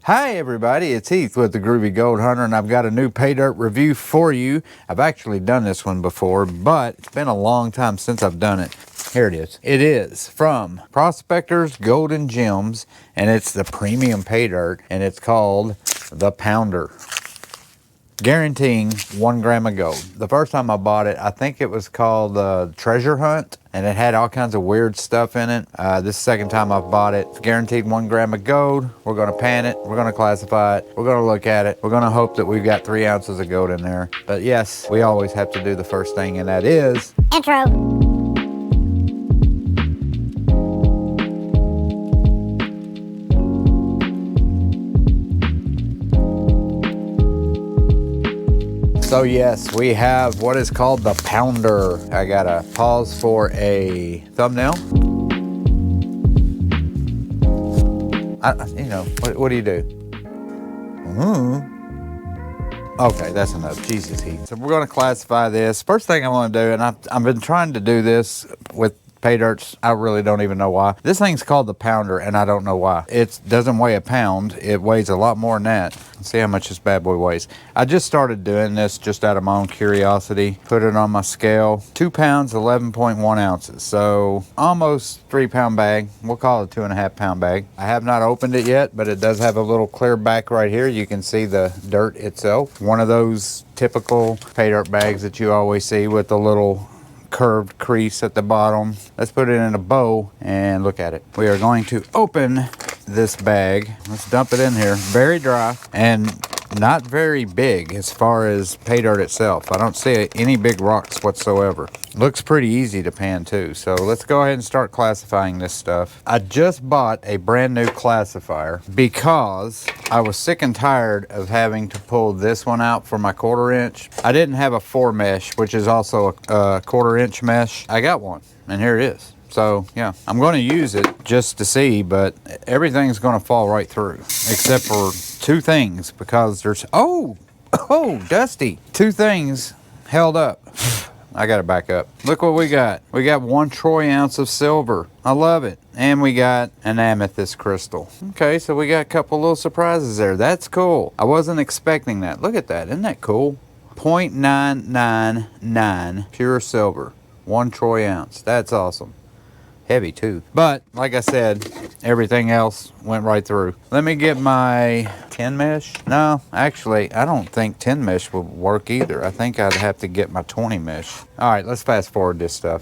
Hi everybody, it's Heath with the Groovy Gold Hunter, and I've got a new pay dirt review for you. I've actually done this one before, but it's been a long time since I've done it. Here it is. It is from Prospector's Golden Gems, and it's the premium pay dirt, and it's called the Pounder. Guaranteeing 1 gram of gold. The first time I bought it, I think it was called Treasure Hunt, and it had all kinds of weird stuff in it. This second time I've bought it. It's guaranteed 1 gram of gold. We're going to pan it. We're going to classify it. We're going to look at it. We're going to hope that we've got 3 ounces of gold in there. But yes, we always have to do the first thing, and that is intro. So yes, we have what is called the Pounder. I gotta pause for a thumbnail. What do you do? Okay, that's enough. Jesus, Heath. So we're gonna classify this. First thing I wanna do, and I've been trying to do this with pay dirts. I really don't even know why. This thing's called the Pounder, and I don't know why. It doesn't weigh a pound. It weighs a lot more than that. Let's see how much this bad boy weighs. I just started doing this just out of my own curiosity. Put it on my scale. 2 pounds, 11.1 ounces. So almost 3 pound bag. We'll call it 2.5 pound bag. I have not opened it yet, but it does have a little clear back right here. You can see the dirt itself. One of those typical pay dirt bags that you always see with the little curved crease at the bottom. Let's put it in a bowl and look at it. We are going to open this bag. Let's dump it in here. Very dry and not very big as far as pay dirt itself. I don't see any big rocks whatsoever. Looks pretty easy to pan too. So let's go ahead and start classifying this stuff. I just bought a brand new classifier because I was sick and tired of having to pull this one out for my 1/4 inch. I didn't have a 4 mesh, which is also a 1/4 inch mesh. I got one, and here it is. So yeah, I'm going to use it just to see, but everything's going to fall right through except for 2 things, because there's dusty. 2 things held up. I got to back up. Look what we got. We got 1 troy ounce of silver. I love it. And we got an amethyst crystal. Okay, so we got a couple little surprises there. That's cool. I wasn't expecting that. Look at that. Isn't that cool? 0.999 pure silver. 1 troy ounce. That's awesome. Heavy too. But like I said, everything else went right through. Let me get my 10 mesh. No, actually, I don't think 10 mesh would work either. I think I'd have to get my 20 mesh. All right, let's fast forward this stuff.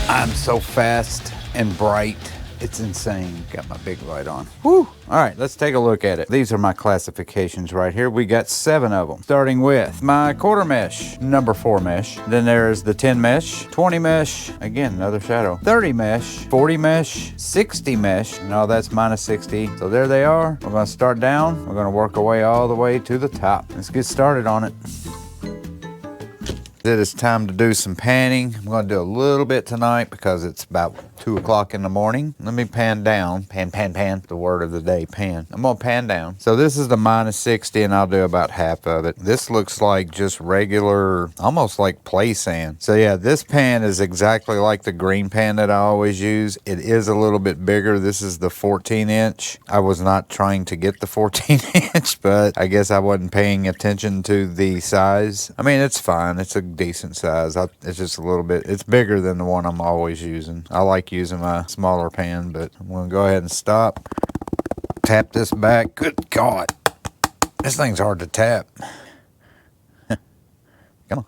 I'm so fast and bright. It's insane. Got my big light on. Woo! All right, let's take a look at it. These are my classifications right here. We got 7 of them. Starting with my 1/4 mesh, number 4 mesh. Then there's the 10 mesh, 20 mesh, again, another shadow, 30 mesh, 40 mesh, 60 mesh. No, that's minus 60. So there they are. We're gonna start down. We're gonna work our way all the way to the top. Let's get started on it. It is time to do some panning. I'm going to do a little bit tonight because it's about 2 o'clock in the morning. Let me pan down. Pan. The word of the day, pan. I'm going to pan down. So this is the minus 60, and I'll do about half of it. This looks like just regular, almost like play sand. So yeah, this pan is exactly like the green pan that I always use. It is a little bit bigger. This is the 14 inch. I was not trying to get the 14 inch, but I guess I wasn't paying attention to the size. I mean, it's fine. It's a decent size. It's just a little bit, it's bigger than the one I'm always using. I like using my smaller pan, but I'm going to go ahead and stop. Tap this back. Good God. This thing's hard to tap. Come on.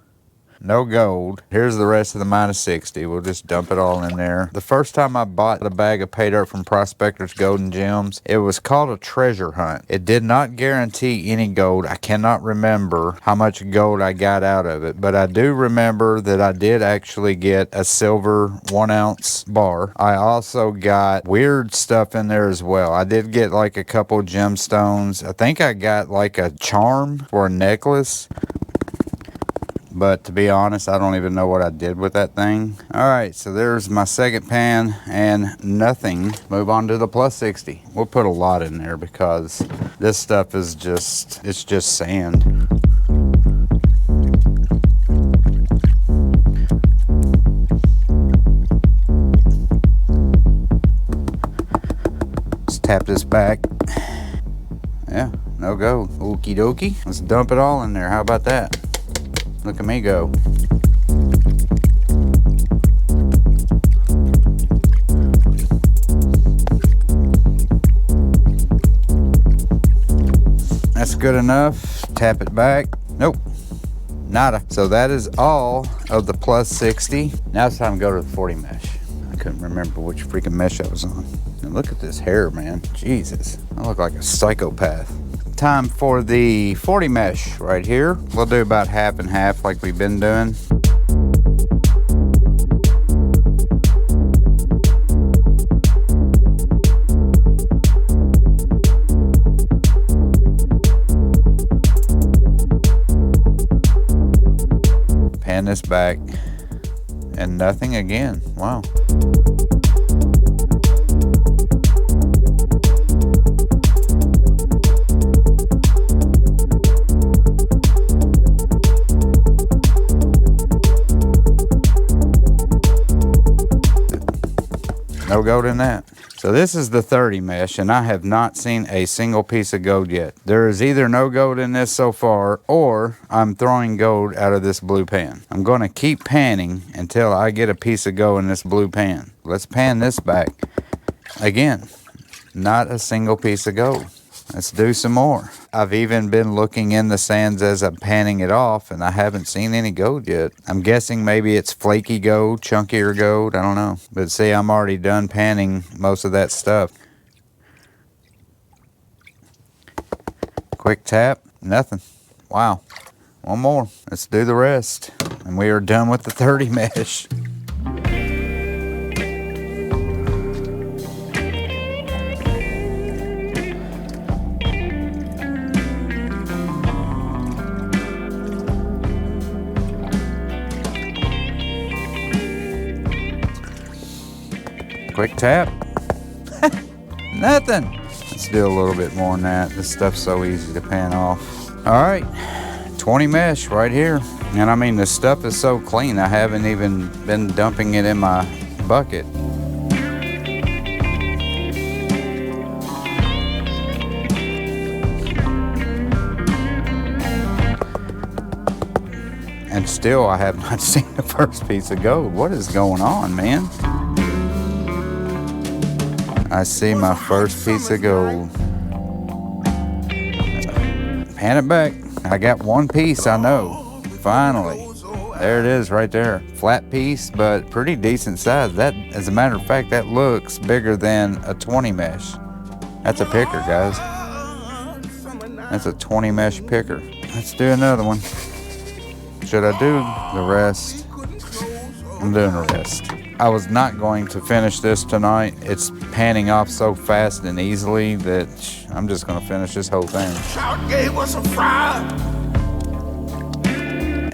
no gold. Here's the rest of the minus 60. We'll just dump it all in there. The first time I bought a bag of pay dirt from Prospector's Golden Gems, it was called a treasure hunt. It did not guarantee any gold. I cannot remember how much gold I got out of it, but I do remember that I did actually get a silver 1 ounce bar. I also got weird stuff in there as well. I did get like a couple gemstones. I think I got like a charm for a necklace. But to be honest, I don't even know what I did with that thing. All right, so there's my second pan and nothing. Move on to the plus 60. We'll put a lot in there because this stuff is just, it's just sand. Let's tap this back. Yeah, no go. Okie dokie. Let's dump it all in there. How about that? Look at me go. That's good enough. Tap it back. Nope. Nada. So that is all of the plus 60. Now it's time to go to the 40 mesh. I couldn't remember which freaking mesh I was on. And look at this hair, man. Jesus. I look like a psychopath. Time for the 40 mesh right here. We'll do about half and half like we've been doing. Pan this back and nothing again. Wow. No gold in that. So this is the 30 mesh, and I have not seen a single piece of gold yet. There is either no gold in this so far, or I'm throwing gold out of this blue pan. I'm going to keep panning until I get a piece of gold in this blue pan. Let's pan this back. Again, not a single piece of gold. Let's do some more. I've even been looking in the sands as I'm panning it off, and I haven't seen any gold yet. I'm guessing maybe it's flaky gold, chunkier gold, I don't know. But see, I'm already done panning most of that stuff. Quick tap, nothing. Wow. One more. Let's do the rest. And we are done with the 30 mesh. Quick tap. Nothing. Let's do a little bit more than that. This stuff's so easy to pan off. All right, 20 mesh right here. And I mean, the stuff is so clean, I haven't even been dumping it in my bucket. And still, I have not seen the first piece of gold. What is going on, man? I see my first piece of gold. Pan it back. I got one piece, I know. Finally. There it is right there. Flat piece, but pretty decent size. That, as a matter of fact, that looks bigger than a 20 mesh. That's a picker, guys. That's a 20 mesh picker. Let's do another one. Should I do the rest? I'm doing the rest. I was not going to finish this tonight. It's panning off so fast and easily that I'm just going to finish this whole thing.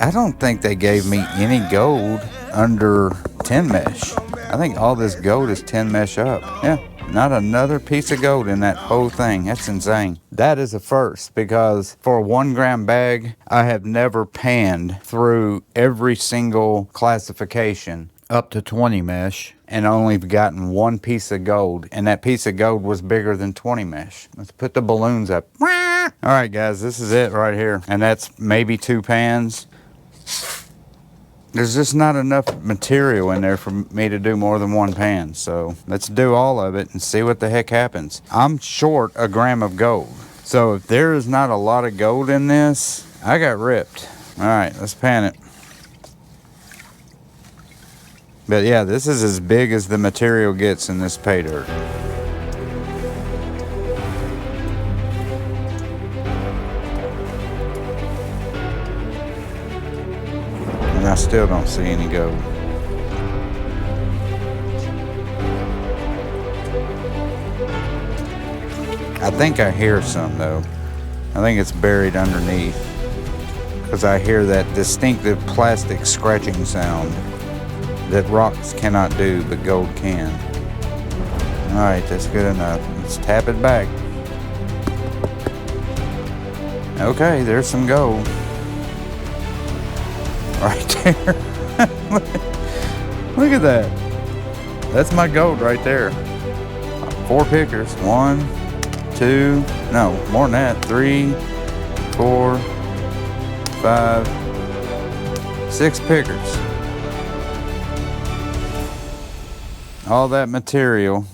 I don't think they gave me any gold under 10 mesh. I think all this gold is 10 mesh up. Yeah, not another piece of gold in that whole thing. That's insane. That is a first, because for a 1 gram bag, I have never panned through every single classification up to 20 mesh and only gotten one piece of gold, and that piece of gold was bigger than 20 mesh. Let's put the balloons up. All right, guys, this is it right here, and that's maybe 2 pans. There's just not enough material in there for me to do more than 1 pan, so let's do all of it and see what the heck happens. I'm short a gram of gold, so if there is not a lot of gold in this, I got ripped. All right, let's pan it. But yeah, this is as big as the material gets in this pay dirt. And I still don't see any gold. I think I hear some though. I think it's buried underneath, because I hear that distinctive plastic scratching sound that rocks cannot do, but gold can. All right, that's good enough. Let's tap it back. Okay, there's some gold. Right there. Look at that. That's my gold right there. 4 pickers. 1, 2, no, more than that. 3, 4, 5, 6 pickers. All that material,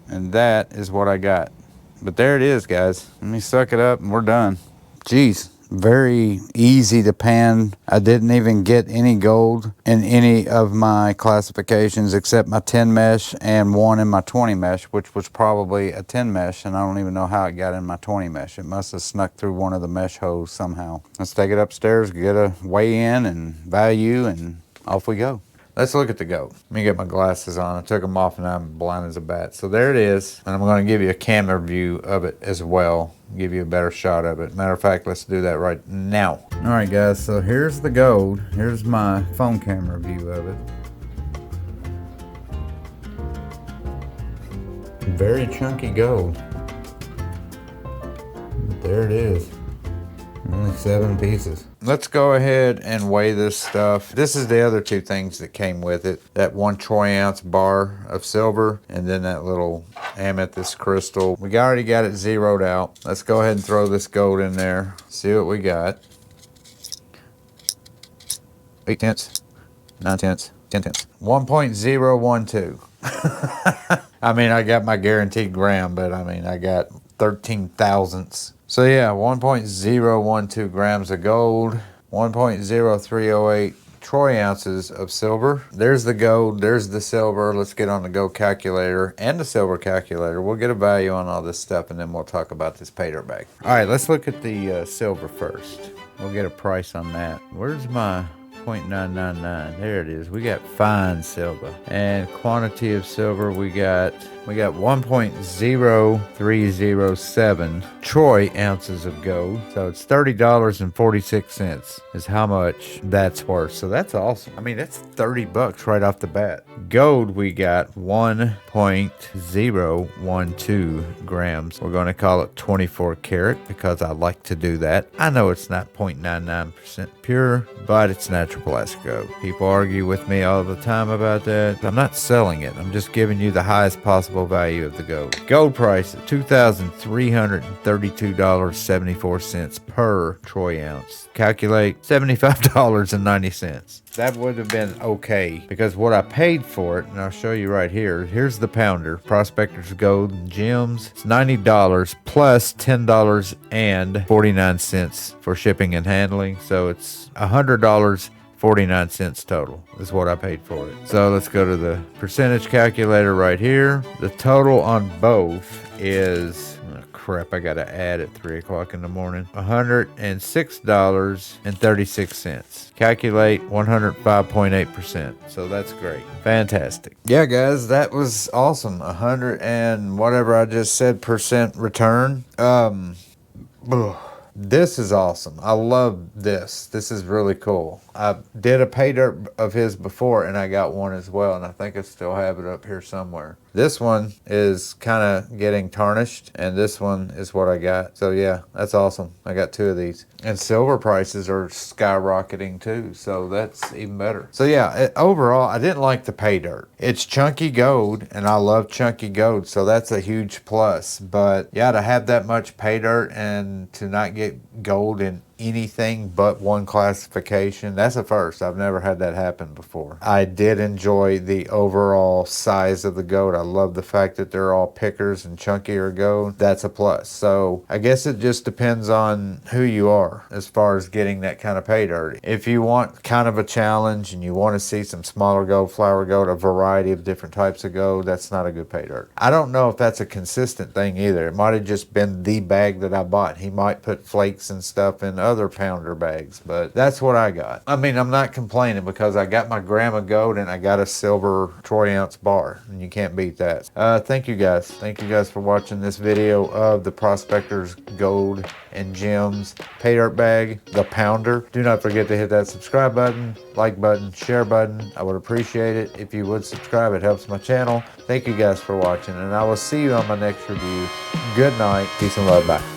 and that is what I got. But there it is, guys. Let me suck it up and we're done. Jeez, very easy to pan. I didn't even get any gold in any of my classifications except my 10 mesh and one in my 20 mesh, which was probably a 10 mesh, and I don't even know how it got in my 20 mesh. It must have snuck through one of the mesh holes somehow. Let's take it upstairs, get a weigh in and value, and off we go. Let's look at the gold. Let me get my glasses on. I took them off and I'm blind as a bat. So there it is. And I'm going to give you a camera view of it as well. Give you a better shot of it. Matter of fact, let's do that right now. All right, guys. So here's the gold. Here's my phone camera view of it. Very chunky gold. But there it is. Only 7 pieces. Let's go ahead and weigh this stuff. This is the other 2 things that came with it. That 1 troy ounce bar of silver, and then that little amethyst crystal. We already got it zeroed out. Let's go ahead and throw this gold in there. See what we got. 8 tenths, 9 tenths, 10 tenths. 1.012. I mean, I got my guaranteed gram, but I mean, I got 13 thousandths. So yeah, 1.012 grams of gold, 1.0308 troy ounces of silver. There's the gold, there's the silver. Let's get on the gold calculator and the silver calculator. We'll get a value on all this stuff, and then we'll talk about this pay dirt bag. All right, let's look at the silver first. We'll get a price on that. Where's my 0.999? There it is. We got fine silver. And quantity of silver, we got 1.0307 troy ounces of gold. So it's $30.46 is how much that's worth. So that's awesome. I mean, that's $30 right off the bat. Gold, we got 1.012 grams. We're going to call it 24 karat because I like to do that. I know it's not 0.99% pure, but it's natural plastic gold. People argue with me all the time about that. I'm not selling it. I'm just giving you the highest possible value of the gold. Gold price at $2,332.74 per troy ounce. Calculate $75.90. That would have been okay, because what I paid for it, and I'll show you right here. Here's the pounder, Prospector's Gold and Gems. It's $90 plus $10.49 for shipping and handling. So it's $100.49 total is what I paid for it. So let's go to the percentage calculator right here. The total on both is, oh crap, I gotta add at 3 o'clock in the morning. $106.36. Calculate 105.8%. So that's great. Fantastic. Yeah, guys, that was awesome. 100 and whatever I just said percent return. This is awesome. I love this. This is really cool. I did a pay dirt of his before, and I got one as well, and I think I still have it up here somewhere. This one is kind of getting tarnished, and this one is what I got. So yeah, that's awesome. I got 2 of these. And silver prices are skyrocketing too, so that's even better. So yeah, overall, I didn't like the pay dirt. It's chunky gold, and I love chunky gold, so that's a huge plus. But yeah, to have that much pay dirt and to not get gold in anything but one classification. That's a first. I've never had that happen before. I did enjoy the overall size of the goat. I love the fact that they're all pickers and chunkier goat. That's a plus. So I guess it just depends on who you are as far as getting that kind of pay dirt. If you want kind of a challenge and you want to see some smaller goat, flower goat, a variety of different types of goat, that's not a good pay dirt. I don't know if that's a consistent thing either. It might have just been the bag that I bought. He might put flakes and stuff in other pounder bags, but that's what I got. I mean, I'm not complaining because I got my grandma goat and I got a silver troy ounce bar, and you can't beat that. Thank you guys. Thank you guys for watching this video of the Prospector's Gold and Gems pay dirt bag, the pounder. Do not forget to hit that subscribe button, like button, share button. I would appreciate it if you would subscribe. It helps my channel. Thank you guys for watching, and I will see you on my next review. Good night. Peace and love. Bye.